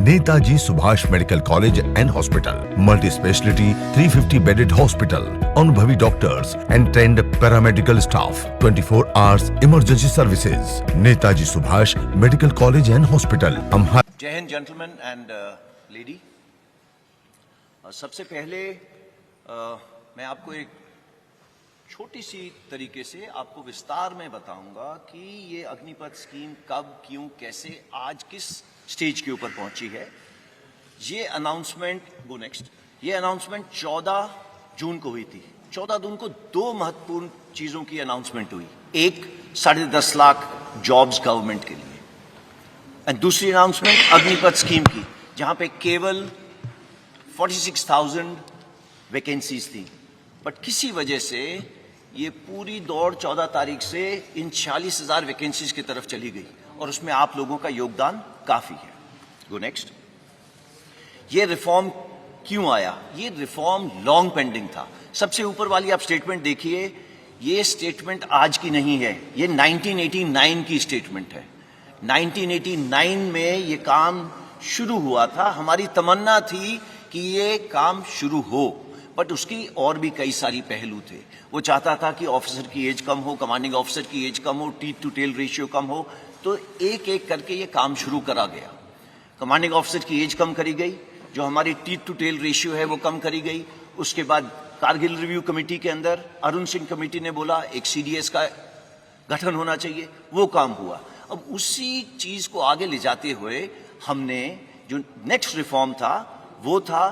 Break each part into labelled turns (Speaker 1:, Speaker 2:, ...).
Speaker 1: Netaji Subhash medical college and hospital, multi speciality 350 bedded hospital, अनुभवी doctors and trained paramedical staff, 24 hours emergency services. Netaji Subhash medical college and hospital.
Speaker 2: जय Hind gentleman and lady. सबसे पहले मैं आपको एक छोटी सी तरीके से आपको विस्तार में बताऊंगा कि ये अग्निपथ स्कीम कब, क्यों, कैसे, आज किस स्टेज के ऊपर पहुंची है। ये अनाउंसमेंट ये अनाउंसमेंट 14 जून को हुई थी। 14 जून को दो महत्वपूर्ण चीजों की अनाउंसमेंट हुई। एक 10.5 लाख जॉब्स गवर्नमेंट के लिए, और दूसरी अनाउंसमेंट अग्निपथ स्कीम की, जहां पे केवल 46,000 वैकेंसीज थी। बट किसी वजह से ये पूरी दौड़ 14 तारीख से इन 46,000 वैकेंसीज की तरफ चली गई, और उसमें आप लोगों का योगदान काफी है। Go next. ये रिफॉर्म क्यों आया? ये रिफॉर्म लॉन्ग पेंडिंग था। सबसे ऊपर वाली आप स्टेटमेंट देखिए, ये स्टेटमेंट आज की नहीं है, ये 1989 की स्टेटमेंट है। 1989 में ये काम शुरू हुआ था। हमारी तमन्ना थी कि ये काम शुरू हो, बट उसकी और भी कई सारी पहलू थे। वो चाहता था कि ऑफिसर की एज कम हो, कमांडिंग ऑफिसर की एज कम हो, टीथ टू टेल रेशियो कम हो, तो एक एक करके ये काम शुरू करा गया। कमांडिंग ऑफिसर की एज कम करी गई, जो हमारी टीथ टू टेल रेशियो है वो कम करी गई। उसके बाद कारगिल रिव्यू कमेटी के अंदर अरुण सिंह कमेटी ने बोला एक सीडीएस का गठन होना चाहिए, वो काम हुआ। अब उसी चीज को आगे ले जाते हुए हमने जो नेक्स्ट रिफॉर्म था वो था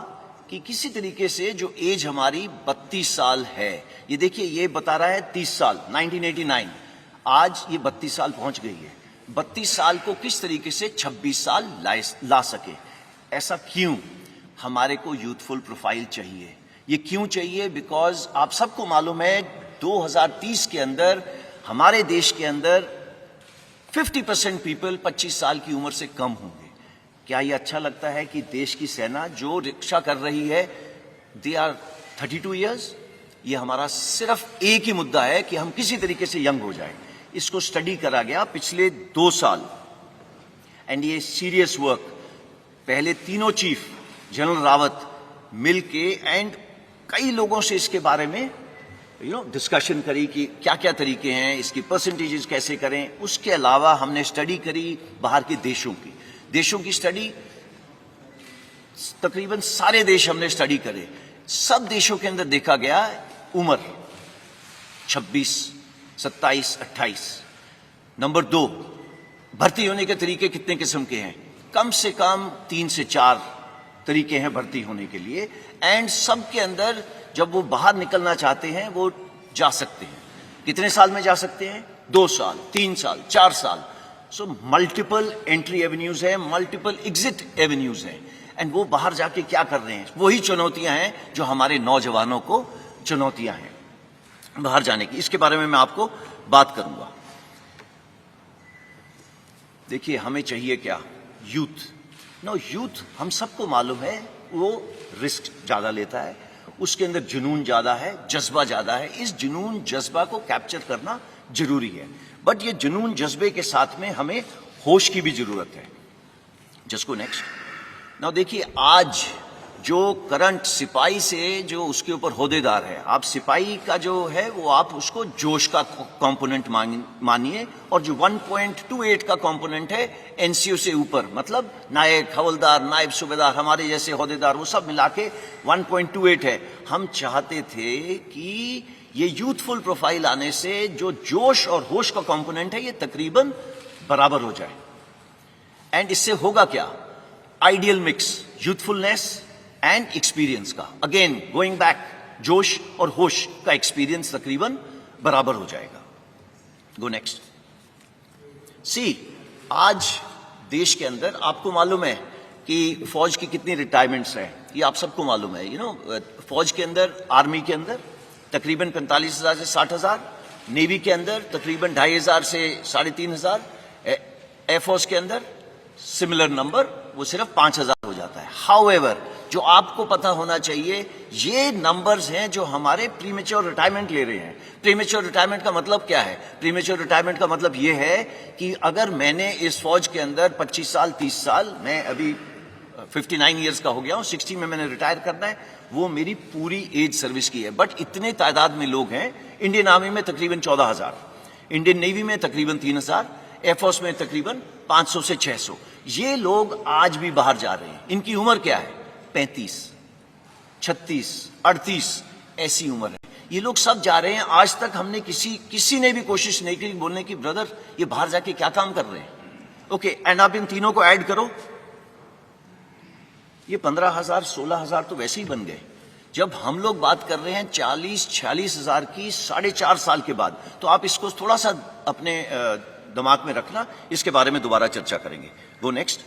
Speaker 2: कि किसी तरीके से जो एज हमारी 32 साल है, ये देखिए ये बता रहा है 30 साल 1989, आज ये 32 साल पहुंच गई है। 32 साल को किस तरीके से 26 साल ला सके। ऐसा क्यों? हमारे को यूथफुल प्रोफाइल चाहिए। ये क्यों चाहिए? बिकॉज आप सबको मालूम है 2030 के अंदर हमारे देश के अंदर 50% पीपल 25 साल की उम्र से कम होंगे। क्या ये अच्छा लगता है कि देश की सेना जो रक्षा कर रही है दे आर 32 ईयर्स? ये हमारा सिर्फ एक ही मुद्दा है कि हम किसी तरीके से यंग हो जाए। इसको स्टडी करा गया पिछले 2 साल, एंड ये सीरियस वर्क। पहले तीनों चीफ जनरल रावत मिलके एंड कई लोगों से इसके बारे में डिस्कशन करी कि क्या क्या तरीके हैं, इसकी परसेंटेजेस कैसे करें। उसके अलावा हमने स्टडी करी बाहर के देशों की स्टडी। तकरीबन सारे देश हमने स्टडी करे। सब देशों के अंदर देखा गया उम्र 26, 27, 28। नंबर 2, भर्ती होने के तरीके कितने किस्म के हैं? कम से कम 3 से 4 तरीके हैं भर्ती होने के लिए, एंड सब के अंदर जब वो बाहर निकलना चाहते हैं वो जा सकते हैं। कितने साल में जा सकते हैं? 2 साल, 3 साल, 4 साल। सो मल्टीपल एंट्री एवेन्यूज हैं, मल्टीपल एग्जिट एवेन्यूज हैं, एंड वो बाहर जाके क्या कर रहे हैं? वही चुनौतियां हैं जो हमारे नौजवानों को चुनौतियां हैं बाहर जाने की। इसके बारे में मैं आपको बात करूंगा। देखिए हमें चाहिए क्या? यूथ। यूथ हम सबको मालूम है वो रिस्क ज्यादा लेता है, उसके अंदर जुनून ज्यादा है, जज्बा ज्यादा है। इस जुनून जज्बा को कैप्चर करना जरूरी है, बट ये जुनून जज्बे के साथ में हमें होश की भी जरूरत है। Just go next. नाउ देखिए आज जो करंट सिपाही से जो उसके ऊपर होदेदार है, आप सिपाही का जो है वो आप उसको जोश का कंपोनेंट मानिए, और जो 1.28 का कंपोनेंट है एनसीओ से ऊपर, मतलब नायक, हवलदार, नायब सूबेदार, हमारे जैसे होदेदार, वो सब मिला के 1.28 है। हम चाहते थे कि ये यूथफुल प्रोफाइल आने से जो जोश और होश का कंपोनेंट है ये तकरीबन बराबर हो जाए। एंड इससे होगा क्या? Ideal mix, youthfulness and experience का। अगेन गोइंग बैक, जोश और होश का एक्सपीरियंस तकरीबन बराबर हो जाएगा। Go next. सी, आज देश के अंदर आपको मालूम है कि फौज की कितनी रिटायरमेंट्स हैं, ये आप सबको मालूम है। फौज के अंदर, आर्मी के अंदर तकरीबन 45,000 से 60,000, नेवी के अंदर तकरीबन 2,500 से 3,500, एयरफोर्स के अंदर सिमिलर नंबर, वो सिर्फ 5,000 हो जाता है। हाउएवर, जो आपको पता होना चाहिए, ये नंबर्स हैं जो हमारे प्रीमेच्योर रिटायरमेंट ले रहे हैं। प्रीमेच्योर रिटायरमेंट का मतलब क्या है? प्रीमेच्योर रिटायरमेंट का मतलब ये है कि अगर मैंने इस फौज के अंदर 25 साल 30 साल, मैं अभी 59 ईयर्स का हो गया हूँ, 60 में मैंने रिटायर करना है, वो मेरी पूरी एज सर्विस की है। बट इतने तादाद में लोग हैं, इंडियन आर्मी में तकरीबन 14,000, इंडियन नेवी में तकरीबन 3,000, एयरफोर्स में तकरीबन 500 से 600। ये लोग आज भी बाहर जा रहे हैं। इनकी उम्र क्या है? 35, 36, 38 ऐसी उम्र है। ये लोग सब जा रहे हैं। आज तक हमने किसी ने भी कोशिश नहीं की बोलने की ब्रदर ये बाहर जाके क्या काम कर रहे हैं। ओके, एंड आप इन तीनों को ऐड करो, ये 15,000 16,000 तो वैसे ही बन गए। जब हम लोग बात कर रहे हैं 40-46 हजार की 4.5 साल के बाद, तो आप इसको थोड़ा सा अपने दिमाग में रखना, इसके बारे में दोबारा चर्चा करेंगे। वो नेक्स्ट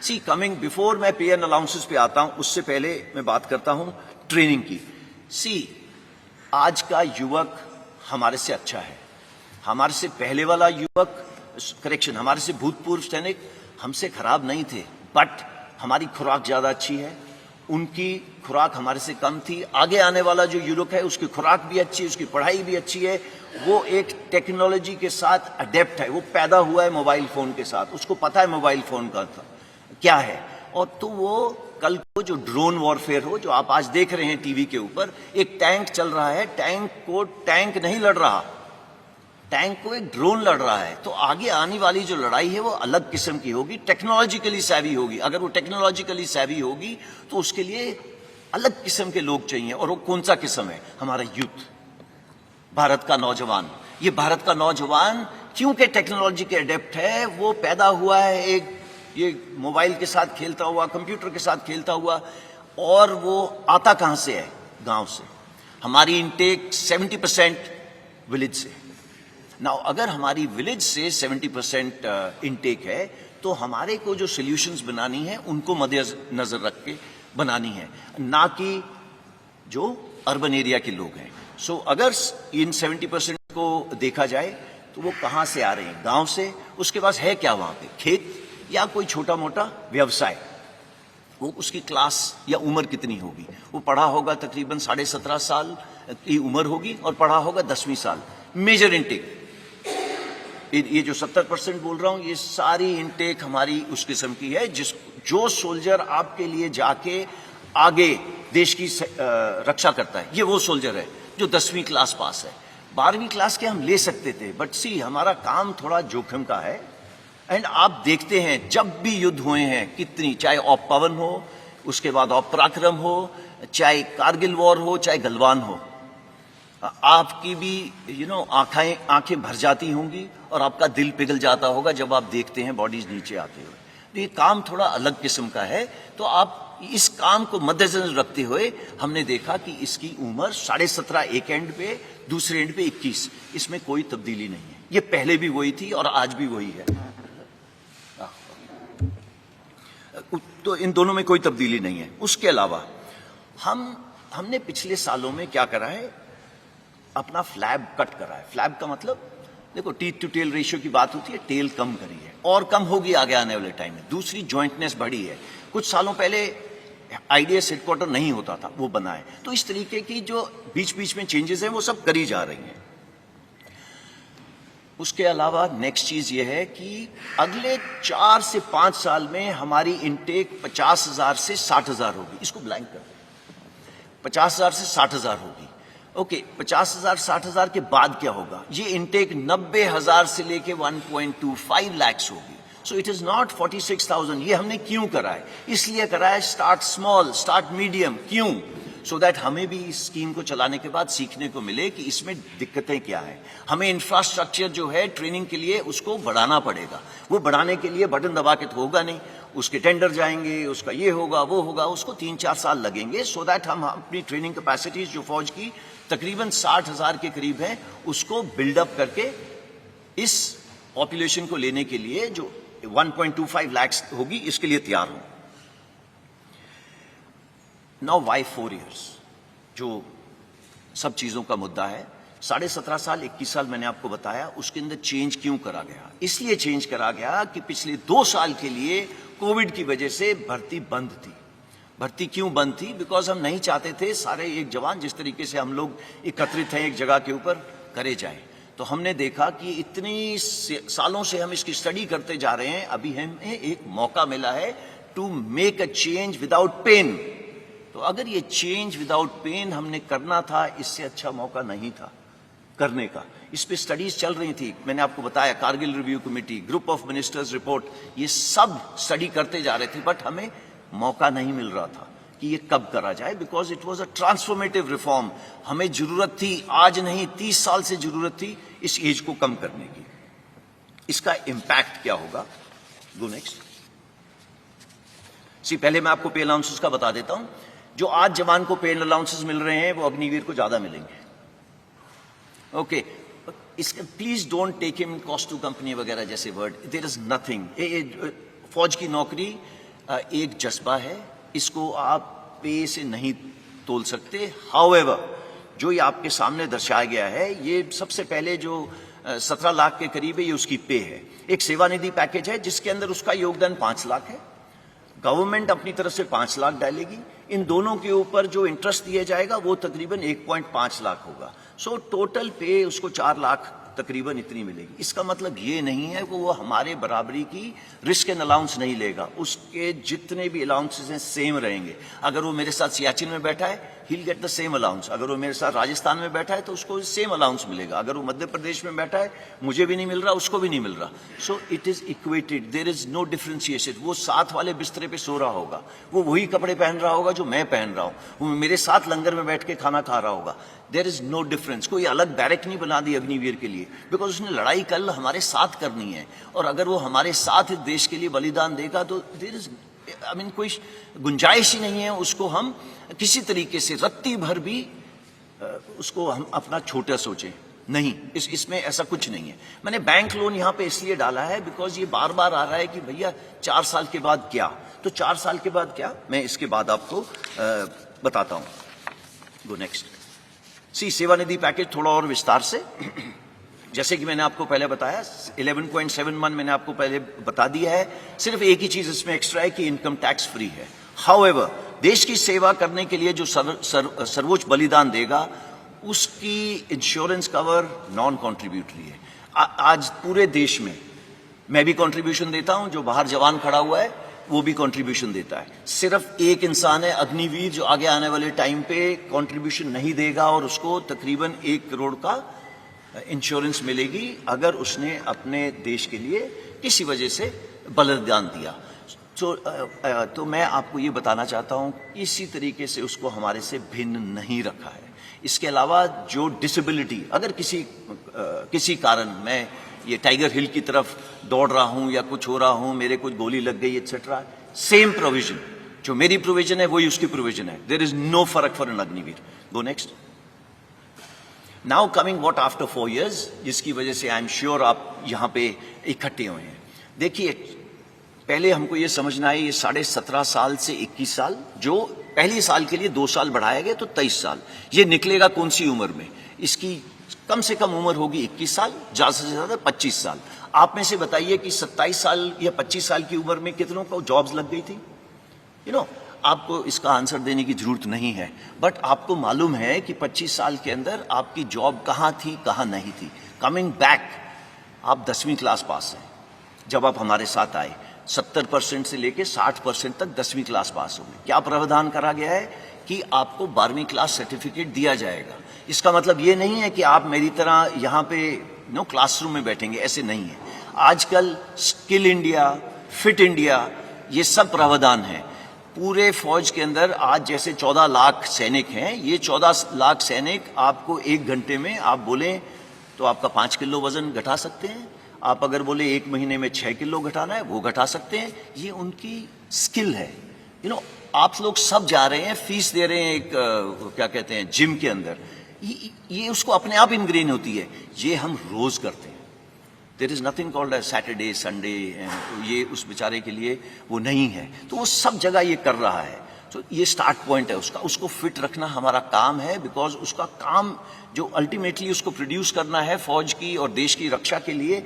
Speaker 2: सी कमिंग बिफोर मैं पे एंड अलाउंसेस पे आता हूं, उससे पहले मैं बात करता हूं ट्रेनिंग की। सी आज का युवक हमारे से अच्छा है। हमारे से पहले वाला युवक, करेक्शन, हमारे से भूतपूर्व सैनिक हमसे खराब नहीं थे, बट हमारी खुराक ज्यादा अच्छी है, उनकी खुराक हमारे से कम थी। आगे आने वाला जो युवक है उसकी खुराक भी अच्छी है, उसकी पढ़ाई भी अच्छी है, वो एक टेक्नोलॉजी के साथ अडेप्ट है, वो पैदा हुआ है मोबाइल फोन के साथ, उसको पता है मोबाइल फोन का क्या है। और तो वो कल को जो ड्रोन वॉरफेयर हो, जो आप आज देख रहे हैं टीवी के ऊपर, एक टैंक चल रहा है, टैंक को टैंक नहीं लड़ रहा, टैंक को एक ड्रोन लड़ रहा है। तो आगे आने वाली जो लड़ाई है वो अलग किस्म की होगी, टेक्नोलॉजिकली सैवी होगी। अगर वो टेक्नोलॉजिकली सैवी होगी तो उसके लिए अलग किस्म के लोग चाहिए। और वो कौन सा किस्म है? हमारा यूथ, भारत का नौजवान। ये भारत का नौजवान क्योंकि टेक्नोलॉजी के अडेप्ट है, वो पैदा हुआ है एक ये मोबाइल के साथ खेलता हुआ, कंप्यूटर के साथ खेलता हुआ, और वो आता कहां से है? गांव से। हमारी इनटेक 70% विलेज से। नाउ अगर हमारी विलेज से 70% इनटेक है, तो हमारे को जो सॉल्यूशंस बनानी है उनको मद्देनजर रख के बनानी है, ना कि जो अर्बन एरिया के लोग हैं। सो अगर इन 70% को देखा जाए तो वो कहां से आ रहे हैं? गांव से। उसके पास है क्या वहां पे? खेत या कोई छोटा मोटा व्यवसाय। वो उसकी क्लास या उम्र कितनी होगी? वो पढ़ा होगा तकरीबन 17.5 साल की उम्र होगी और पढ़ा होगा 10वीं साल। मेजर इनटेक, ये जो 70% बोल रहा हूं, ये सारी इनटेक हमारी उस किस्म की है जो सोल्जर आपके लिए जाके आगे देश की रक्षा करता है, ये वो सोल्जर है जो 10वीं क्लास पास है। 12वीं क्लास के हम ले सकते थे, बट सी हमारा काम थोड़ा जोखिम का है। एंड आप देखते हैं जब भी युद्ध हुए हैं कितनी, चाहे ऑप पवन हो, उसके बाद ऑप पराक्रम हो, चाहे कारगिल वॉर हो, चाहे गलवान हो, आपकी भी आंखें भर जाती होंगी और आपका दिल पिघल जाता होगा जब आप देखते हैं बॉडीज नीचे आते हुए। तो ये काम थोड़ा अलग किस्म का है। तो आप इस काम को मद्देनजर रखते हुए हमने देखा कि इसकी उम्र 17.5 एक एंड पे, दूसरे एंड पे 21। इसमें कोई तब्दीली नहीं है। ये पहले भी वही थी और आज भी वही है। तो इन दोनों में कोई तब्दीली नहीं है। उसके अलावा हमने पिछले सालों में क्या करा है? अपना फ्लैब कट करा है। फ्लैब का मतलब देखो, टीथ टू टेल रेशियो की बात होती है, टेल कम करी है और कम होगी आगे आने वाले टाइम में। दूसरी जॉइंटनेस बढ़ी है। कुछ सालों पहले आईडीएस हेडक्वार्टर नहीं होता था, वो बना है। तो इस तरीके की जो बीच बीच में चेंजेस हैं वो सब करी जा रही हैं। उसके अलावा नेक्स्ट चीज ये है कि अगले 4 से 5 साल में हमारी इनटेक 50,000 से 60,000 होगी। इसको ब्लैंक कर दें, 50,000 से 60,000 होगी। ओके, 50,000 60,000 के बाद क्या होगा? ये इनटेक 90,000 से लेके 1.25 लाख होगी। सो इट इज नॉट 46,000। ये हमने क्यों करा है? इसलिए करा है स्टार्ट स्मॉल, स्टार्ट मीडियम। क्यों? सो दैट हमें भी इस स्कीम को चलाने के बाद सीखने को मिले कि इसमें दिक्कतें क्या हैं। हमें इंफ्रास्ट्रक्चर जो है ट्रेनिंग के लिए उसको बढ़ाना पड़ेगा। वो बढ़ाने के लिए बटन दबा के तो होगा नहीं, उसके टेंडर जाएंगे, उसका ये होगा वो होगा, उसको 3-4 साल लगेंगे। सो दैट हम अपनी ट्रेनिंग कैपेसिटीज जो फौज की तकरीबन 60,000 के करीब है, उसको बिल्डअप करके इस पॉपुलेशन को लेने के लिए जो 1.25 लाख होगी, इसके लिए तैयार हूं। नाउ वाई 4 years, जो सब चीजों का मुद्दा है। 17.5 साल 21 साल मैंने आपको बताया, उसके अंदर चेंज क्यों करा गया? इसलिए चेंज करा गया कि पिछले 2 साल के लिए कोविड की वजह से भर्ती बंद थी। भर्ती क्यों बंद थी? बिकॉज हम नहीं चाहते थे सारे एक जवान जिस तरीके से हम लोग एकत्रित हैं एक जगह के ऊपर करे जाए। तो हमने देखा कि इतनी सालों से हम इसकी स्टडी करते जा रहे हैं, अभी हमें एक मौका मिला है to make a change without pain. तो अगर ये चेंज विदाउट पेन हमने करना था, इससे अच्छा मौका नहीं था करने का। इस पे स्टडीज चल रही थी, मैंने आपको बताया, Kargil review committee, group of ministers report, ये सब स्टडी करते जा रहे थे, बट हमें मौका नहीं मिल रहा था कि ये कब करा जाए, because it was a transformative reform. हमें जरूरत थी, आज नहीं 30 साल से जरूरत थी इस एज को कम करने की। इसका इंपैक्ट क्या होगा? Go next. पहले मैं आपको पे अलाउंसेस का बता देता हूं। जो आज जवान को पे अलाउंसेस मिल रहे हैं वो अग्निवीर को ज्यादा मिलेंगे। ओके, इसका please don't take him cost to company वगैरह जैसे वर्ड, देयर इज नथिंग। फौज की नौकरी एक जज्बा है, इसको आप पे से नहीं तोल सकते। हाउएवर, जो ये आपके सामने दर्शाया गया है, ये सबसे पहले जो 17 लाख के करीब है, ये उसकी पे है। एक सेवानिधि पैकेज है जिसके अंदर उसका योगदान 5 लाख है, गवर्नमेंट अपनी तरफ से 5 लाख डालेगी। इन दोनों के ऊपर जो इंटरेस्ट दिया जाएगा वो तकरीबन 1.5 लाख होगा। सो टोटल पे उसको 4 लाख तकरीबन इतनी मिलेगी। इसका मतलब ये नहीं है कि वो हमारे बराबरी की रिस्क एंड अलाउंस नहीं लेगा, उसके जितने भी अलाउंसेस हैं सेम रहेंगे। अगर वो मेरे साथ सियाचिन में बैठा है, he'll get the same allowance। अगर वो मेरे साथ राजस्थान में बैठा है तो उसको सेम अलाउंस मिलेगा। अगर वो मध्य प्रदेश में बैठा है, मुझे भी नहीं मिल रहा, उसको भी नहीं मिल रहा। So it is equated, there is no differentiation. वो साथ वाले बिस्तरे पे सो रहा होगा, वो वही कपड़े पहन रहा होगा जो मैं पहन रहा हूं, वो मेरे साथ लंगर में बैठ के खाना खा रहा होगा। There is no difference. कोई अलग बैरक नहीं बना दी अग्निवीर के लिए, बिकॉज उसने लड़ाई कल हमारे साथ करनी है, और अगर वो हमारे साथ देश के लिए बलिदान देगा तो देयर इज कोई गुंजाइश ही नहीं है उसको हम किसी तरीके से रत्ती भर भी उसको हम अपना छोटा सोचें। नहीं, इसमें ऐसा कुछ नहीं है। मैंने बैंक लोन यहां पे इसलिए डाला है बिकॉज ये बार बार आ रहा है कि भैया 4 साल के बाद क्या, तो 4 साल के बाद क्या, मैं इसके बाद आपको बताता हूं। Go next. सेवानिधि पैकेज थोड़ा और विस्तार से, जैसे कि मैंने आपको पहले बताया 11.71 मैंने आपको पहले बता दिया है। सिर्फ एक ही चीज इसमें एक्स्ट्रा है कि इनकम टैक्स फ्री है। हाउएवर, देश की सेवा करने के लिए जो सर्वोच्च बलिदान देगा उसकी इंश्योरेंस कवर नॉन कॉन्ट्रीब्यूटरी है। आज पूरे देश में मैं भी कंट्रीब्यूशन देता हूं, जो बाहर जवान खड़ा हुआ है वो भी कंट्रीब्यूशन देता है। सिर्फ एक इंसान है अग्निवीर जो आगे आने वाले टाइम पे कंट्रीब्यूशन नहीं देगा, और उसको तकरीबन 1 करोड़ का इंश्योरेंस मिलेगी अगर उसने अपने देश के लिए किसी वजह से बलिदान दिया। तो मैं आपको ये बताना चाहता हूँ, इसी तरीके से उसको हमारे से भिन्न नहीं रखा है। इसके अलावा जो डिसेबिलिटी, अगर किसी कारण मैं ये टाइगर हिल की तरफ दौड़ रहा हूँ या कुछ हो रहा हूँ, मेरे कुछ गोली लग गई एक्सेट्रा, सेम प्रोविजन, जो मेरी प्रोविजन है वही उसकी प्रोविजन है। देयर इज नो फर्क for an Agniveer. Go next. Now coming what after 4 years, जिसकी वजह से आई एम श्योर आप यहां पे इकट्ठे हुए हैं। देखिए, पहले हमको ये समझना है, ये 17.5 साल से 21 साल, जो पहली साल के लिए 2 साल बढ़ाया गया तो 23 साल, ये निकलेगा कौन सी उम्र में? इसकी कम से कम उम्र होगी 21 साल, ज्यादा से ज्यादा 25 साल। आप में से बताइए कि 27 साल या 25 साल की उम्र में कितनों को जॉब्स लग गई थी? आपको इसका आंसर देने की जरूरत नहीं है, बट आपको मालूम है कि 25 साल के अंदर आपकी जॉब कहाँ थी, कहाँ नहीं थी। कमिंग बैक, आप 10वीं क्लास पास हैं जब आप हमारे साथ आए, 70% से लेके 60% तक 10वीं क्लास पास हो गए। क्या प्रावधान करा गया है कि आपको 12वीं क्लास सर्टिफिकेट दिया जाएगा। इसका मतलब ये नहीं है कि आप मेरी तरह यहाँ पे क्लासरूम में बैठेंगे, ऐसे नहीं है। आजकल स्किल इंडिया, फिट इंडिया, ये सब प्रावधान है। पूरे फौज के अंदर आज जैसे 14 लाख सैनिक हैं, ये 14 लाख सैनिक आपको 1 घंटे में आप बोलें तो आपका 5 किलो वजन घटा सकते हैं। आप अगर बोले 1 महीने में 6 किलो घटाना है, वो घटा सकते हैं। ये उनकी स्किल है। आप लोग सब जा रहे हैं, फीस दे रहे हैं एक क्या कहते हैं जिम के अंदर, ये उसको अपने आप इनग्रेन होती है। ये हम रोज करते हैं। There is nothing called a Saturday Sunday, ये उस बेचारे के लिए वो नहीं है। तो वो सब जगह ये कर रहा है। तो ये स्टार्ट पॉइंट है उसका, उसको फिट रखना हमारा काम है, बिकॉज उसका काम जो अल्टीमेटली उसको प्रोड्यूस करना है फौज की और देश की रक्षा के लिए,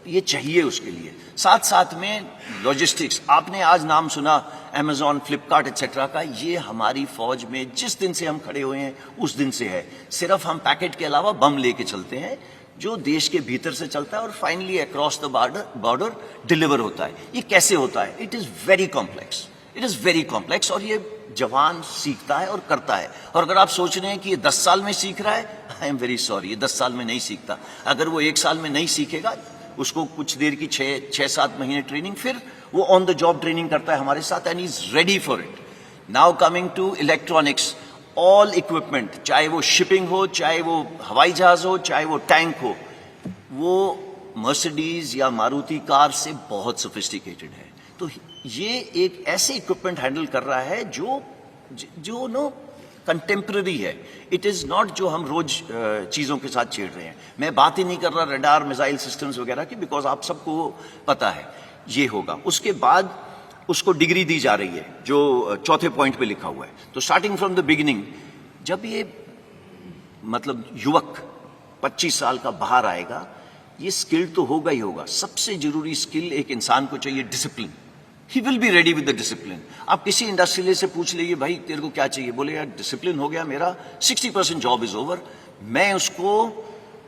Speaker 2: ये चाहिए उसके लिए। साथ साथ में लॉजिस्टिक्स, आपने आज नाम सुना अमेजॉन, फ्लिपकार्ट एक्सेट्रा का, ये हमारी फौज में जिस दिन से हम खड़े हुए हैं उस दिन से है। सिर्फ हम पैकेट के अलावा बम लेके चलते हैं, जो देश के भीतर से चलता है और finally across the border deliver होता है। ये कैसे होता है? It is very complex, it is very complex, और ये जवान सीखता है और करता है। और अगर आप सोच रहे हैं कि ये 10 साल में सीख रहा है, आई एम वेरी सॉरी, ये 10 साल में नहीं सीखता। अगर वो 1 साल में नहीं सीखेगा, उसको कुछ देर की 6-7 महीने ट्रेनिंग, फिर वो ऑन द जॉब ट्रेनिंग करता है हमारे साथ, and is ready for it. Now coming to electronics, all equipment, चाहे वो शिपिंग हो, चाहे वो हवाई जहाज हो, चाहे वो टैंक हो, वो मर्सिडीज या मारुति कार से बहुत सोफिस्टिकेटेड है। तो ये एक ऐसे इक्विपमेंट हैंडल कर रहा है जो नो कंटेम्प्रेरी है। इट इज़ नॉट जो हम रोज चीज़ों के साथ छेड़ रहे हैं। मैं बात ही नहीं कर रहा रडार, मिसाइल सिस्टम्स वगैरह की, बिकॉज आप सबको पता है ये होगा। उसके बाद उसको डिग्री दी जा रही है जो चौथे पॉइंट पे लिखा हुआ है। तो स्टार्टिंग फ्रॉम द बिगिनिंग, जब ये मतलब युवक 25 साल का बाहर आएगा, ये स्किल तो होगा ही होगा। सबसे जरूरी स्किल एक इंसान को चाहिए, discipline. He will be ready with the discipline. आप किसी इंडस्ट्रियलिस्ट से पूछ लीजिए, भाई तेरे को क्या चाहिए? बोले यार डिसिप्लिन हो गया मेरा, 60% जॉब इज ओवर, मैं उसको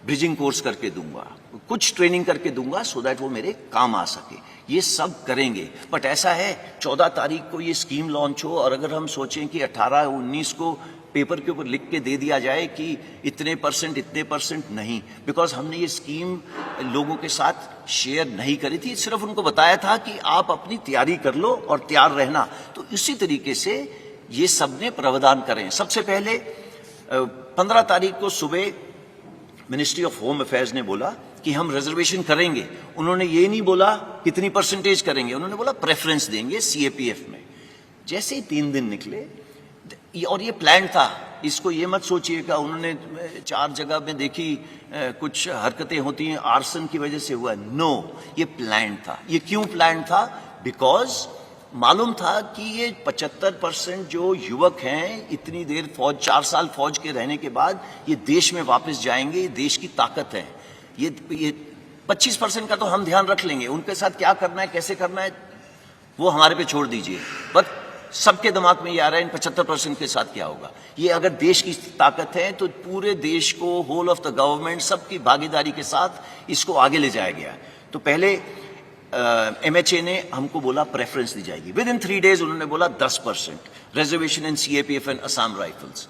Speaker 2: ब्रिजिंग कोर्स करके दूंगा, कुछ ट्रेनिंग करके दूंगा, सो दैट वो मेरे काम आ सके। ये सब करेंगे। बट ऐसा है 14 तारीख को ये स्कीम लॉन्च हो, और अगर हम सोचें कि 18-19 को पेपर के ऊपर लिख के दे दिया जाए कि इतने परसेंट नहीं, बिकॉज हमने ये स्कीम लोगों के साथ शेयर नहीं करी थी, सिर्फ उनको बताया था कि आप अपनी तैयारी कर लो और तैयार रहना। तो इसी तरीके से ये सब ने प्रावधान करें। सबसे पहले 15 तारीख को सुबह मिनिस्ट्री ऑफ होम अफेयर्स ने बोला कि हम रिजर्वेशन करेंगे। उन्होंने ये नहीं बोला कितनी परसेंटेज करेंगे, उन्होंने बोला प्रेफरेंस देंगे सीएपीएफ में। जैसे ही 3 दिन निकले, और ये प्लान था, इसको ये मत सोचिएगा उन्होंने 4 जगह में देखी कुछ हरकतें होती हैं आर्सन की वजह से हुआ। नो, ये प्लान था। ये क्यों प्लान था? बिकॉज मालूम था कि ये 75% जो युवक हैं, इतनी देर फौज, 4 साल फौज के रहने के बाद ये देश में वापस जाएंगे, ये देश की ताकत है। ये 25% का तो हम ध्यान रख लेंगे, उनके साथ क्या करना है, कैसे करना है, वो हमारे पे छोड़ दीजिए। बट सबके दिमाग में ये आ रहा है इन 75% के साथ क्या होगा। ये अगर देश की ताकत है तो पूरे देश को, होल ऑफ द गवर्नमेंट, सबकी भागीदारी के साथ इसको आगे ले जाया गया। तो पहले एमएचए ने हमको बोला प्रेफरेंस दी जाएगी। विद इन 3 डेज उन्होंने बोला 10% reservation in CAPF and Assam rifles.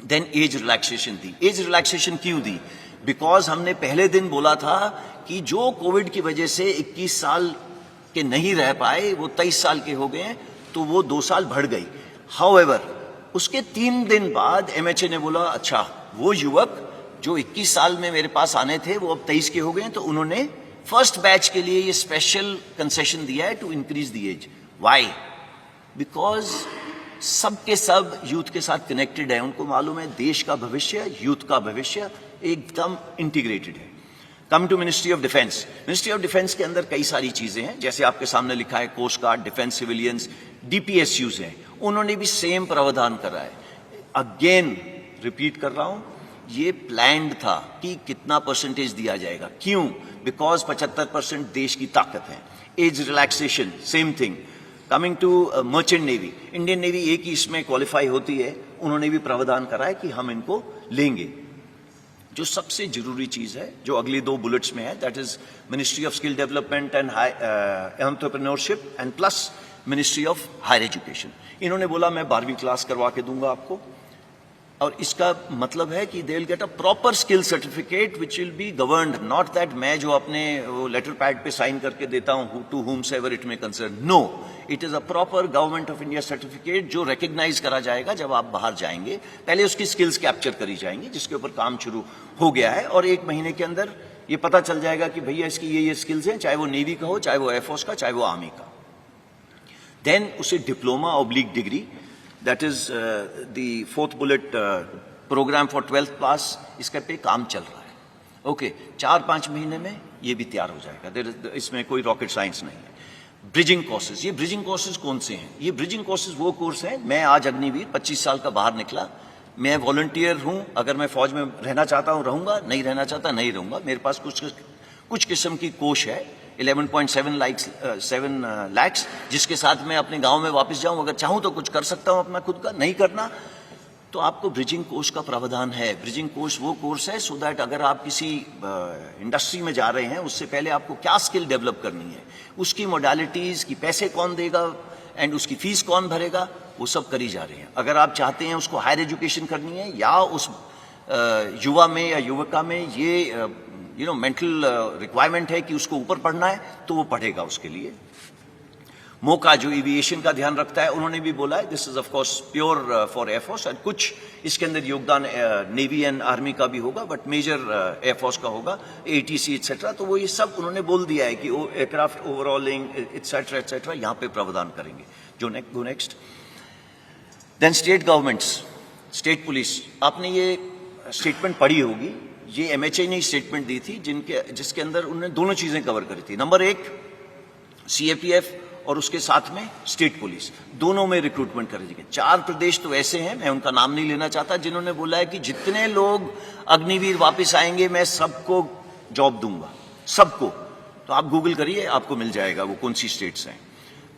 Speaker 2: Then age relaxation दी। एज रिलैक्सेशन क्यों दी? बिकॉज हमने पहले दिन बोला था कि जो कोविड की वजह से 21 साल के नहीं रह पाए, वो 23 साल के हो गए हैं, तो वो 2 साल बढ़ गई। हाउएवर, उसके 3 दिन बाद एमएचए ने बोला अच्छा, वो युवक जो 21 साल में मेरे पास आने थे वो अब 23 के हो गए हैं, तो उन्होंने फर्स्ट बैच के लिए ये स्पेशल कंसेशन दिया है to increase the age. Why? Because सब के सब यूथ के साथ कनेक्टेड है, उनको मालूम है देश का भविष्य, यूथ का भविष्य एकदम इंटीग्रेटेड है। Come to ministry of defence. Ministry of defence के अंदर कई सारी चीजें हैं, जैसे आपके सामने लिखा है coast guard, defence civilians, DPSUs हैं, उन्होंने भी सेम प्रावधान करा है। अगेन रिपीट कर रहा हूं, ये प्लान्ड था कि कितना परसेंटेज दिया जाएगा। क्यों? बिकॉज 75% देश की ताकत है। Age relaxation, same thing. Coming to merchant navy, Indian navy एक ही इसमें क्वालिफाई होती है, उन्होंने भी प्रावधान करा है कि हम इनको लेंगे। जो सबसे जरूरी चीज है, जो अगली 2 बुलेट्स में है, that is ministry of skill development and entrepreneurship and plus ministry of higher education. इन्होंने बोला मैं 12वीं क्लास करवा के दूंगा आपको, और इसका मतलब है कि they will get a proper skill certificate which will be governed, not that मैं जो अपने लेटर पैड पे साइन करके देता हूं to whomsoever it may concern. No, it is a proper government of India certificate जो recognise करा जाएगा जब आप बाहर जाएंगे। पहले उसकी स्किल्स कैप्चर करी जाएंगी, जिसके ऊपर काम शुरू हो गया है, और 1 महीने के अंदर ये पता चल जाएगा कि भैया इसकी ये स्किल्स हैं, चाहे वो नेवी का हो, चाहे वो एयरफोर्स का, चाहे वो आर्मी का। देन उसे diploma oblique degree, that is the 4th bullet program for 12th pass, इसका पे काम चल रहा है। ओके, 4-5 महीने में ये भी तैयार हो जाएगा। इसमें कोई रॉकेट साइंस नहीं है। ब्रिजिंग कोर्सेज, ये ब्रिजिंग कोर्सेज कौन से हैं? ये ब्रिजिंग कोर्सेज वो कोर्स हैं, मैं आज अग्निवीर 25 साल का बाहर निकला, मैं वॉलंटियर हूं, अगर मैं फौज में रहना चाहता हूं रहूंगा, नहीं रहना चाहता नहीं रहूंगा। मेरे पास कुछ किस्म की कोष है, 11.7 लाख, जिसके साथ मैं अपने गांव में वापस जाऊं, अगर चाहूं तो कुछ कर सकता हूं अपना खुद का, नहीं करना तो आपको ब्रिजिंग कोर्स का प्रावधान है। ब्रिजिंग कोर्स वो कोर्स है सो दैट अगर आप किसी इंडस्ट्री में जा रहे हैं उससे पहले आपको क्या स्किल डेवलप करनी है, उसकी मोडालिटीज़ की पैसे कौन देगा एंड उसकी फीस कौन भरेगा, वो सब करी जा रही हैं। अगर आप चाहते हैं उसको हायर एजुकेशन करनी है या उस युवा में या युवका में ये मेंटल रिक्वायरमेंट है कि उसको ऊपर पढ़ना है, तो वो पढ़ेगा। उसके लिए मौका जो एविएशन का ध्यान रखता है, उन्होंने भी बोला है this is of course pure for air force, और कुछ इसके अंदर योगदान नेवी एंड आर्मी का भी होगा, बट मेजर एयरफोर्स का होगा, एटीसी एक्सेट्रा। तो वो ये सब उन्होंने बोल दिया है कि एयरक्राफ्ट ओवरऑलिंग एक्सेट्रा एक्सेट्रा यहाँ पे प्रावधान करेंगे। जो next then state governments, state police, आपने ये स्टेटमेंट पढ़ी होगी। ये एमएचए ने स्टेटमेंट दी थी जिसके अंदर उन्होंने दोनों चीजें कवर करी थी। नंबर एक, सीएपीएफ और उसके साथ में स्टेट पुलिस, दोनों में रिक्रूटमेंट कर दी गई। 4 प्रदेश तो ऐसे हैं, मैं उनका नाम नहीं लेना चाहता, जिन्होंने बोला है कि जितने लोग अग्निवीर वापस आएंगे मैं सबको जॉब दूंगा, सबको। तो आप गूगल करिए, आपको मिल जाएगा वो कौन सी स्टेट्स हैं।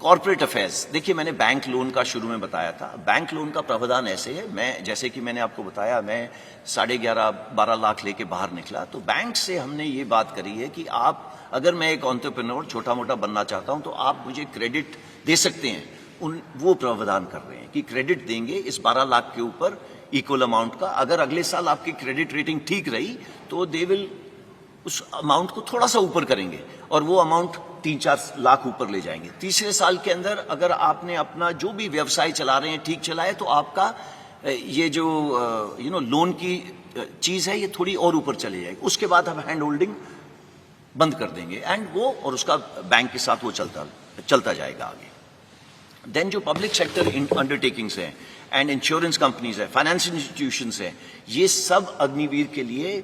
Speaker 2: कॉर्पोरेट अफेयर्स, देखिए मैंने बैंक लोन का शुरू में बताया था। बैंक लोन का प्रावधान ऐसे है, मैं जैसे कि मैंने आपको बताया, मैं 11.5-12 लाख लेके बाहर निकला, तो बैंक से हमने ये बात करी है कि आप, अगर मैं एक एंटरप्रेन्योर छोटा मोटा बनना चाहता हूं तो आप मुझे क्रेडिट दे सकते हैं। वो प्रावधान कर रहे हैं कि क्रेडिट देंगे इस 12 लाख के ऊपर इक्वल अमाउंट का। अगर अगले साल आपकी क्रेडिट रेटिंग ठीक रही तो दे विल उस अमाउंट को थोड़ा सा ऊपर करेंगे और वो अमाउंट 3-4 लाख ऊपर ले जाएंगे। तीसरे साल के अंदर अगर आपने अपना जो भी व्यवसाय चला रहे हैं ठीक चलाए, तो आपका ये जो लोन की चीज है ये थोड़ी और ऊपर चली जाएगी। उसके बाद हम हैंड होल्डिंग बंद कर देंगे एंड वो और उसका बैंक के साथ वो चलता जाएगा आगे। देन जो पब्लिक सेक्टर अंडरटेकिंग्स हैं एंड इंश्योरेंस कंपनीज है, फाइनेंशियल इंस्टीट्यूशंस है, ये सब अग्निवीर के लिए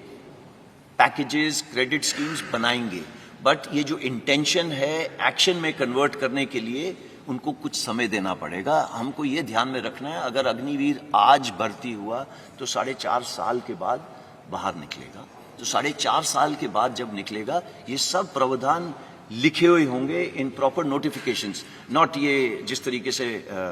Speaker 2: पैकेजेस, क्रेडिट स्कीम्स बनाएंगे। बट ये जो इंटेंशन है एक्शन में कन्वर्ट करने के लिए उनको कुछ समय देना पड़ेगा। हमको ये ध्यान में रखना है, अगर अग्निवीर आज भर्ती हुआ तो 4.5 साल के बाद बाहर निकलेगा। तो 4.5 साल के बाद जब निकलेगा, ये सब प्रावधान लिखे हुए होंगे इन प्रॉपर नोटिफिकेशंस, नॉट ये जिस तरीके से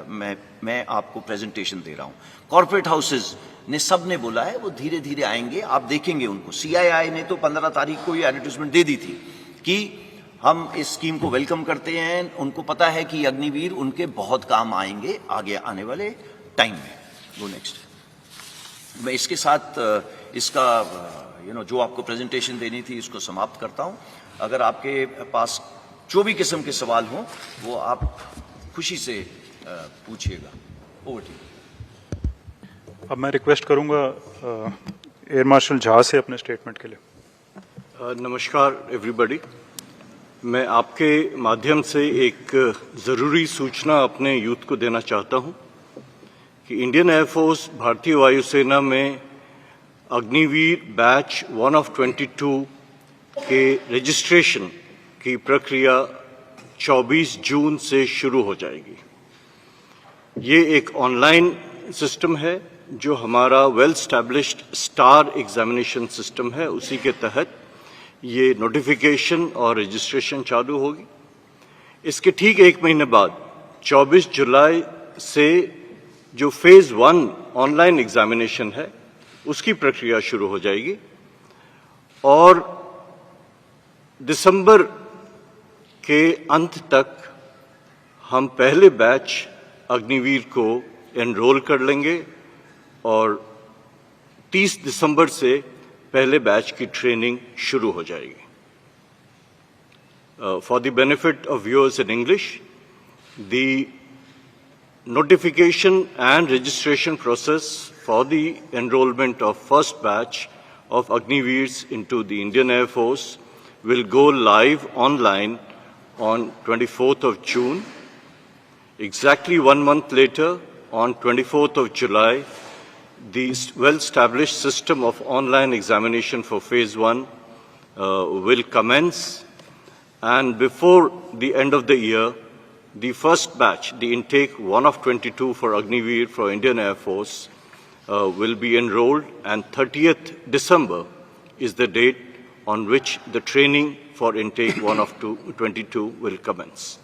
Speaker 2: मैं आपको प्रेजेंटेशन दे रहा हूं। कॉर्पोरेट हाउसेज ने सब ने बोला है वो धीरे धीरे आएंगे, आप देखेंगे उनको। सीआईआई ने तो 15 तारीख को ये एडवर्टाइजमेंट दे दी थी कि हम इस स्कीम को वेलकम करते हैं, उनको पता है कि अग्निवीर उनके बहुत काम आएंगे आगे आने वाले टाइम में। Go next. मैं इसके साथ इसका जो आपको प्रेजेंटेशन देनी थी इसको समाप्त करता हूं। अगर आपके पास जो भी किस्म के सवाल हों वो आप खुशी से पूछिएगा। Over to you.
Speaker 3: अब मैं रिक्वेस्ट करूंगा एयर मार्शल झा से अपने स्टेटमेंट के लिए।
Speaker 4: नमस्कार एवरीबॉडी, मैं आपके माध्यम से एक ज़रूरी सूचना अपने यूथ को देना चाहता हूं कि इंडियन एयरफोर्स भारतीय वायुसेना में अग्निवीर बैच 1 of 22 के रजिस्ट्रेशन की प्रक्रिया 24 जून से शुरू हो जाएगी। ये एक ऑनलाइन सिस्टम है जो हमारा well established star examination system है, उसी के तहत ये नोटिफिकेशन और रजिस्ट्रेशन चालू होगी। इसके ठीक 1 महीने बाद 24 जुलाई से जो फेज़ 1 ऑनलाइन एग्जामिनेशन है उसकी प्रक्रिया शुरू हो जाएगी और दिसंबर के अंत तक हम पहले बैच अग्निवीर को एनरोल कर लेंगे और 30 दिसंबर से पहले बैच की ट्रेनिंग शुरू हो जाएगी। For the benefit of viewers in English, the notification and registration process for the enrollment of first batch of Agniveers into the Indian Air Force will go live online on 24th of June. Exactly 1 month later, on 24th of July, the well-established system of online examination for Phase 1 will commence, and before the end of the year, the first batch, the intake 1 of 22 for Agniveer for Indian Air Force will be enrolled, and 30th December is the date on which the training for intake 1 of 22 will commence.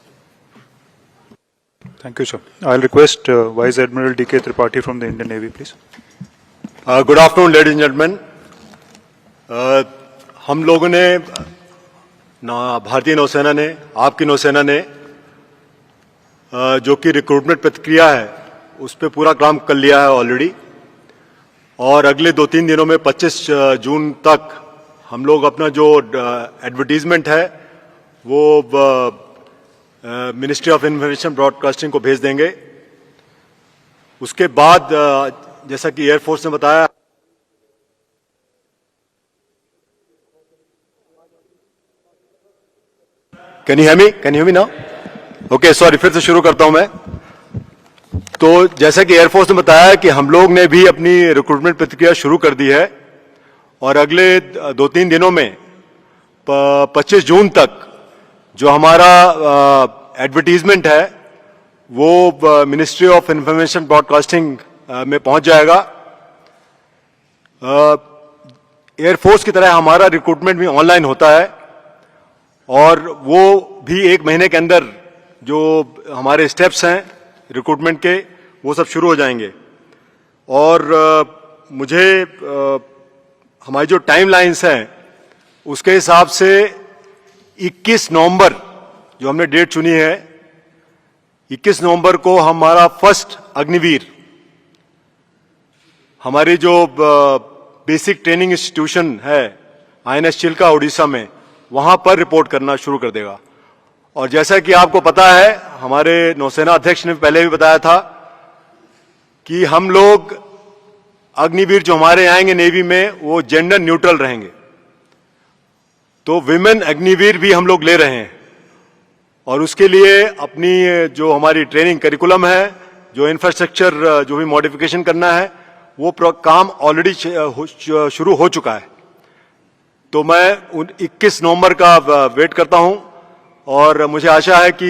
Speaker 3: Thank you, sir. I'll request Vice Admiral D.K. Tripathi from the Indian Navy, please.
Speaker 5: Good afternoon ladies and gentleman. हम लोगों ने भारतीय नौसेना ने, आपकी नौसेना ने जो कि रिक्रूटमेंट प्रक्रिया है उस पर पूरा काम कर लिया है ऑलरेडी, और अगले 2-3 दिनों में 25 जून तक हम लोग अपना जो एडवर्टीजमेंट है वो मिनिस्ट्री ऑफ इंफॉर्मेशन ब्रॉडकास्टिंग को भेज देंगे। उसके बाद जैसा कि एयरफोर्स ने बताया, can you hear me now? Okay, sorry, फिर से शुरू करता हूं मैं। तो जैसा कि एयरफोर्स ने बताया कि हम लोग ने भी अपनी रिक्रूटमेंट प्रक्रिया शुरू कर दी है, और अगले 2-3 दिनों में 25 जून तक जो हमारा एडवर्टीजमेंट है वो मिनिस्ट्री ऑफ इंफॉर्मेशन ब्रॉडकास्टिंग में पहुंच जाएगा। एयरफोर्स की तरह हमारा रिक्रूटमेंट भी ऑनलाइन होता है, और वो भी 1 महीने के अंदर जो हमारे स्टेप्स हैं रिक्रूटमेंट के वो सब शुरू हो जाएंगे। और मुझे हमारी जो टाइमलाइंस हैं उसके हिसाब से 21 नवंबर जो हमने डेट चुनी है, 21 नवंबर को हमारा फर्स्ट अग्निवीर हमारी जो बेसिक ट्रेनिंग इंस्टीट्यूशन है INS चिल्का उड़ीसा में, वहां पर रिपोर्ट करना शुरू कर देगा। और जैसा कि आपको पता है, हमारे नौसेना अध्यक्ष ने पहले भी बताया था कि हम लोग अग्निवीर जो हमारे आएंगे नेवी में वो जेंडर न्यूट्रल रहेंगे। तो विमेन अग्निवीर भी हम लोग ले रहे हैं, और उसके लिए अपनी जो हमारी ट्रेनिंग करिकुलम है, जो इंफ्रास्ट्रक्चर जो भी मॉडिफिकेशन करना है, वो काम ऑलरेडी शुरू हो चुका है। तो मैं 21 नवंबर का वेट करता हूं, और मुझे आशा है कि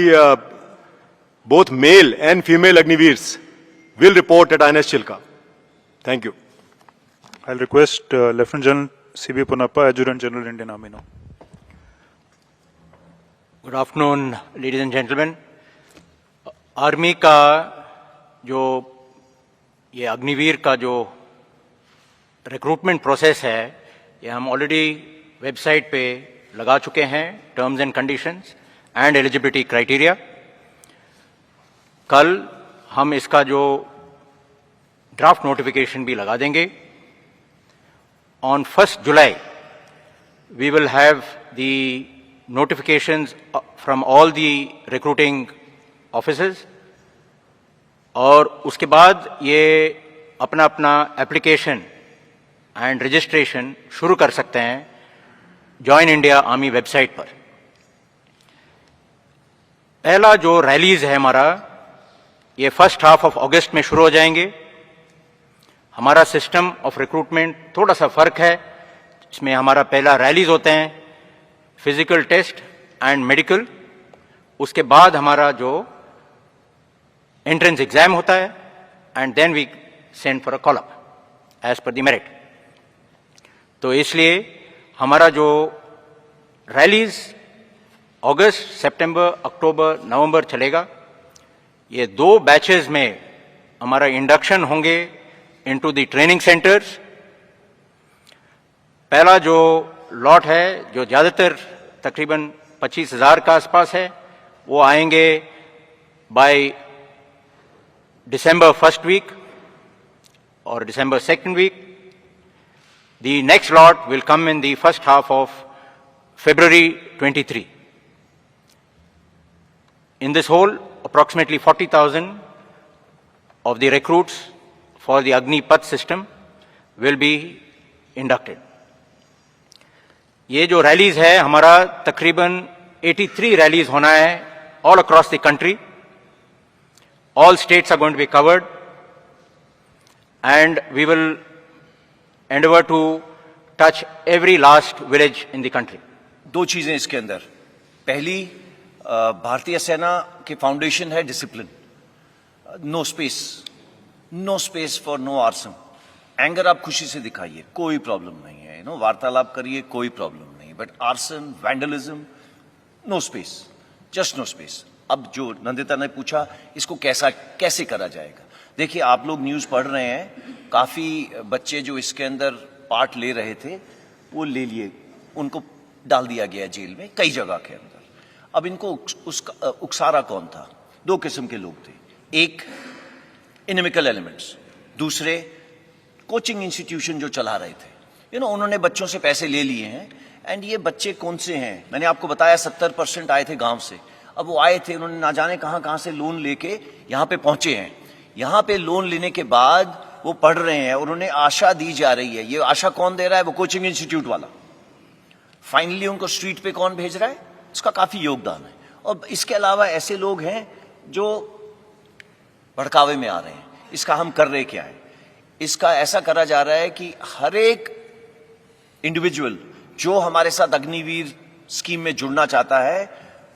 Speaker 5: both male and female Agniveers will report at INS Chilka. Thank you.
Speaker 3: I request lieutenant general CB Punappa, adjutant general Indian army now.
Speaker 6: Good afternoon ladies and gentleman. Army का जो ये अग्निवीर का जो रिक्रूटमेंट प्रोसेस है, ये हम ऑलरेडी वेबसाइट पे लगा चुके हैं, terms and conditions and eligibility criteria. कल हम इसका जो ड्राफ्ट नोटिफिकेशन भी लगा देंगे। On 1 July we will have the notifications from all the recruiting offices, और उसके बाद ये अपना अपना एप्लीकेशन एंड रजिस्ट्रेशन शुरू कर सकते हैं जॉइन इंडिया आर्मी वेबसाइट पर। पहला जो रैलीज है हमारा, ये फर्स्ट हाफ ऑफ अगस्त में शुरू हो जाएंगे। हमारा सिस्टम ऑफ रिक्रूटमेंट थोड़ा सा फर्क है, इसमें हमारा पहला रैलीज होते हैं, फिजिकल टेस्ट एंड मेडिकल, उसके बाद हमारा जो एंट्रेंस एग्जाम होता है, and then we send for a call up as per the merit. तो इसलिए हमारा जो रैलीज अगस्त, सितंबर, अक्टूबर, नवंबर चलेगा। ये 2 बैचेस में हमारा इंडक्शन होंगे इनटू द ट्रेनिंग सेंटर्स। पहला जो लॉट है, जो ज़्यादातर तकरीबन 25,000 का आसपास है, वो आएंगे bye December 1st week or December 2nd week. The next lot will come in the first half of February 23. In this whole, approximately 40,000 of the recruits for the Agni Path system will be inducted. ये जो rallies है हमारा तकरीबन 83 rallies होना है all across the country. All states are going to be covered, and we will endeavor to touch every last village in the country.
Speaker 2: 2 चीजें इसके अंदर। पहली, भारतीय सेना की फाउंडेशन है discipline, no space for no arson. Anger आप खुशी से दिखाइए, कोई प्रॉब्लम नहीं है, वार्तालाप करिए, कोई प्रॉब्लम नहीं, but arson, vandalism, no space, just no space. अब जो नंदिता ने पूछा, इसको कैसे करा जाएगा, देखिए आप लोग न्यूज पढ़ रहे हैं, काफ़ी बच्चे जो इसके अंदर पार्ट ले रहे थे वो ले लिए, उनको डाल दिया गया जेल में कई जगह के अंदर। अब इनको उसका उकसारा कौन था? दो किस्म के लोग थे, एक इनमिकल एलिमेंट्स, दूसरे कोचिंग इंस्टीट्यूशन जो चला रहे थे। उन्होंने बच्चों से पैसे ले लिए हैं। एंड ये बच्चे कौन से हैं? मैंने आपको बताया 70% आए थे गांव से। अब वो आए थे, उन्होंने ना जाने कहां से लोन लेके यहाँ पे पहुंचे हैं। यहाँ पे लोन लेने के बाद वो पढ़ रहे हैं, उन्होंने आशा दी जा रही है। ये आशा कौन दे रहा है? वो कोचिंग इंस्टीट्यूट वाला। फाइनली उनको स्ट्रीट पे कौन भेज रहा है? इसका काफी योगदान है। और इसके अलावा ऐसे लोग हैं जो भड़कावे में आ रहे हैं। इसका हम कर रहे क्या है? इसका ऐसा करा जा रहा है कि हर एक इंडिविजुअल जो हमारे साथ अग्निवीर स्कीम में जुड़ना चाहता है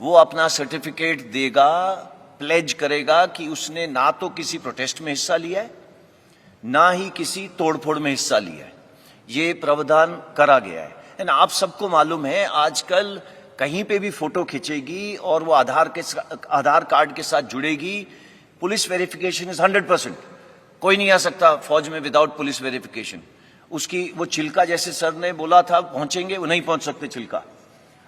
Speaker 2: वो अपना सर्टिफिकेट देगा, प्लेज करेगा कि उसने ना तो किसी प्रोटेस्ट में हिस्सा लिया है, ना ही किसी तोड़फोड़ में हिस्सा लिया है। ये प्रावधान करा गया है। एंड आप सबको मालूम है आजकल कहीं पे भी फोटो खींचेगी और वो आधार कार्ड के साथ जुड़ेगी, पुलिस वेरिफिकेशन इज 100%। कोई नहीं आ सकता फौज में विदाउट पुलिस वेरिफिकेशन। उसकी वो चिल्का, जैसे सर ने बोला था पहुंचेंगे, वो नहीं पहुंच सकते चिल्का।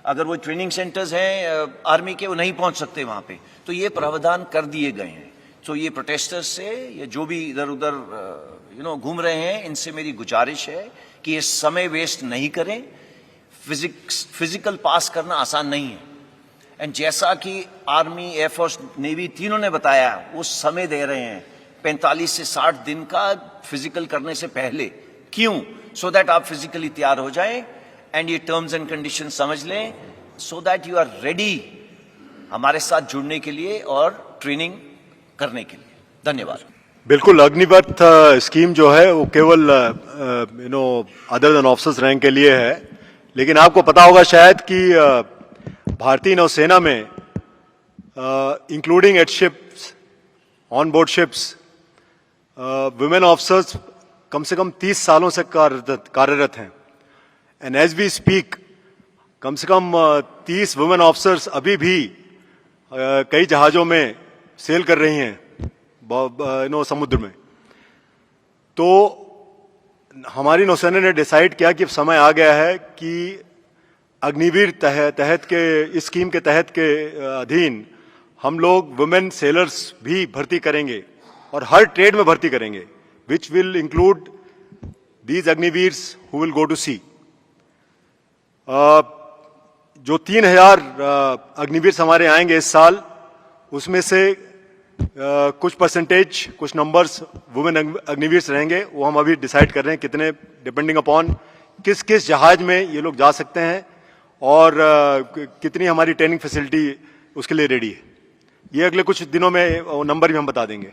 Speaker 2: अगर वो ट्रेनिंग सेंटर्स हैं आर्मी के, वो नहीं पहुंच सकते वहां पे। तो ये प्रावधान कर दिए गए हैं। तो ये प्रोटेस्टर्स से, ये जो भी इधर उधर घूम रहे हैं, इनसे मेरी गुजारिश है कि ये समय वेस्ट नहीं करें। फिजिकल पास करना आसान नहीं है। एंड जैसा कि आर्मी, एयरफोर्स, नेवी तीनों ने बताया, वो समय दे रहे हैं 45 से 60 दिन का फिजिकल करने से पहले। क्यों? सो दैट आप फिजिकली तैयार हो जाएं एंड ये टर्म्स एंड कंडीशन समझ लें, so that you are ready हमारे साथ जुड़ने के लिए और ट्रेनिंग करने के लिए। धन्यवाद।
Speaker 5: बिल्कुल, अग्निपथ स्कीम जो है वो केवल अदर देन ऑफिसर्स रैंक के लिए है। लेकिन आपको पता होगा शायद कि भारतीय नौसेना में including at ships, on board ships, women officers कम से कम 30 सालों से कार्यरत हैं। एंड एज वी स्पीक कम से कम 30 वुमेन ऑफिसर्स अभी भी कई जहाजों में सेल कर रही हैं समुद्र में। तो हमारी नौसेना ने डिसाइड किया कि समय आ गया है कि अग्निवीर तहत के इस स्कीम के तहत के अधीन हम लोग वुमेन सेलर्स भी भर्ती करेंगे और हर ट्रेड में भर्ती करेंगे, which will include these Agniveers who will go to sea. जो 3000 अग्निवीर्स हमारे आएंगे इस साल, उसमें से कुछ परसेंटेज, कुछ नंबर्स वुमेन अग्निवीर्स रहेंगे। वो हम अभी डिसाइड कर रहे हैं कितने, डिपेंडिंग अपॉन किस किस जहाज में ये लोग जा सकते हैं और कितनी हमारी ट्रेनिंग फैसिलिटी उसके लिए रेडी है। ये अगले कुछ दिनों में नंबर भी हम बता देंगे।